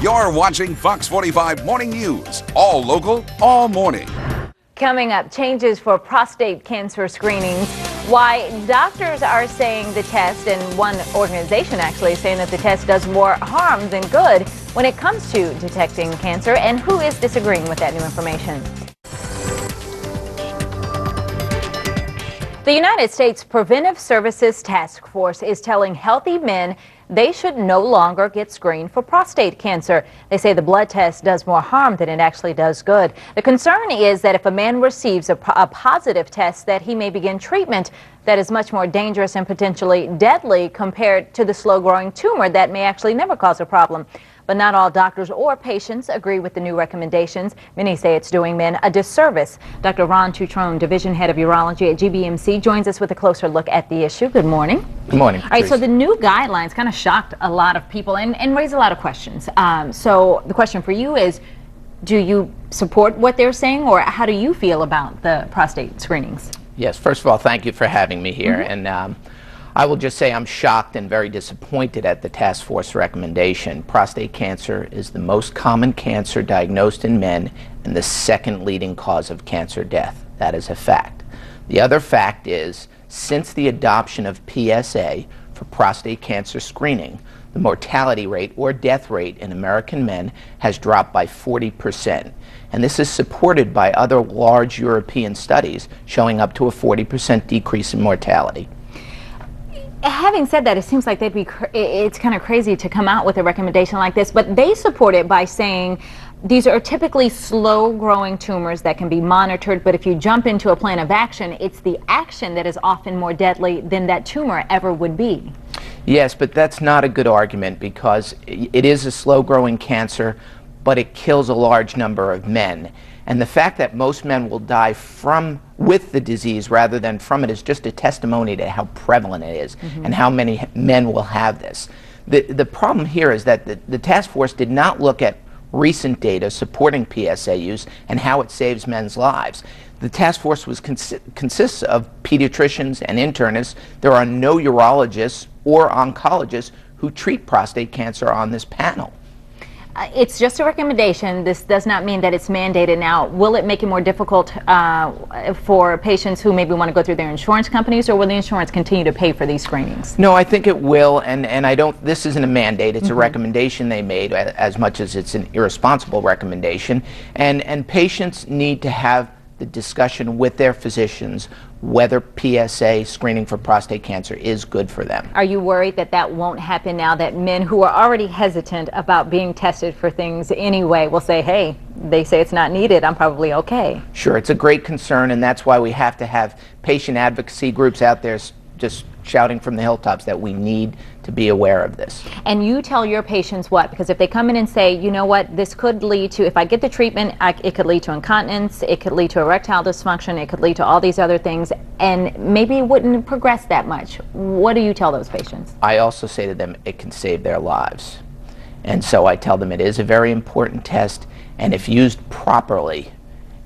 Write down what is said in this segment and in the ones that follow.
You're watching Fox 45 Morning News. All local, all morning. Coming up, changes for prostate cancer screenings, why doctors are saying the test, and one organization actually saying that the test does more harm than good when it comes to detecting cancer, and who is disagreeing with that new information. The United States Preventive Services Task Force is telling healthy men they should no longer get screened for prostate cancer. They say the blood test does more harm than it actually does good. The concern is that if a man receives a positive test, that he may begin treatment that is much more dangerous and potentially deadly compared to the slow-growing tumor that may actually never cause a problem. But not all doctors or patients agree with the new recommendations. Many say it's doing men a disservice. Dr. Ron Tutrone, Division Head of Urology at GBMC, joins us with a closer look at the issue. Good morning. Good morning. All right, so the new guidelines kind of shocked a lot of people and raised a lot of questions. So the question for you is, do you support what they're saying, or how do you feel about the prostate screenings? Yes, first of all, thank you for having me here. And I will just say I'm shocked and very disappointed at the task force recommendation. Prostate cancer is the most common cancer diagnosed in men and the second leading cause of cancer death. That is a fact. The other fact is, since the adoption of PSA for prostate cancer screening, the mortality rate or death rate in American men has dropped by 40%. And this is supported by other large European studies showing up to a 40% decrease in mortality. Having said that, it seems like it's kind of crazy to come out with a recommendation like this, but they support it by saying these are typically slow-growing tumors that can be monitored, but if you jump into a plan of action, it's the action that is often more deadly than that tumor ever would be. Yes, but that's not a good argument, because it is a slow-growing cancer, but it kills a large number of men. And the fact that most men will die with the disease rather than from it is just a testimony to how prevalent it is and how many men will have this. The problem here is that the task force did not look at recent data supporting PSA use and how it saves men's lives. The task force consists of pediatricians and internists. There are no urologists or oncologists who treat prostate cancer on this panel. It's just a recommendation. This does not mean that it's mandated. Now, will it make it more difficult for patients who maybe want to go through their insurance companies, or will the insurance continue to pay for these screenings? No, I think it will, and I don't, this isn't a mandate, it's a recommendation they made, as much as it's an irresponsible recommendation, and patients need to have the discussion with their physicians whether PSA screening for prostate cancer is good for them. Are you worried that that won't happen now, that men who are already hesitant about being tested for things anyway will say, hey, they say it's not needed, I'm probably okay? Sure, it's a great concern, and that's why we have to have patient advocacy groups out there just shouting from the hilltops that we need to be aware of this. And you tell your patients what? Because if they come in and say, you know what, this could lead to, if I get the treatment, it could lead to incontinence, it could lead to erectile dysfunction, it could lead to all these other things, and maybe it wouldn't progress that much. What do you tell those patients? I also say to them, it can save their lives. And so I tell them it is a very important test, and if used properly,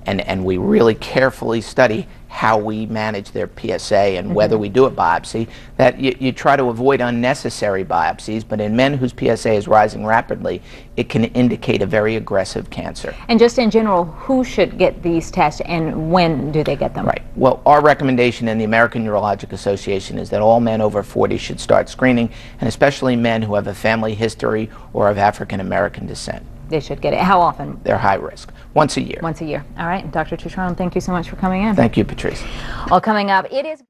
and we really carefully study how we manage their PSA and whether we do a biopsy, that you try to avoid unnecessary biopsies, but in men whose PSA is rising rapidly, it can indicate a very aggressive cancer. And just in general, who should get these tests and when do they get them? Right. Well, our recommendation in the American Urologic Association is that all men over 40 should start screening, and especially men who have a family history or of African American descent. They should get it. How often? They're high risk. Once a year. Once a year. All right. Dr. Tutrone, thank you so much for coming in. Thank you, Patrice. Well, coming up, it is...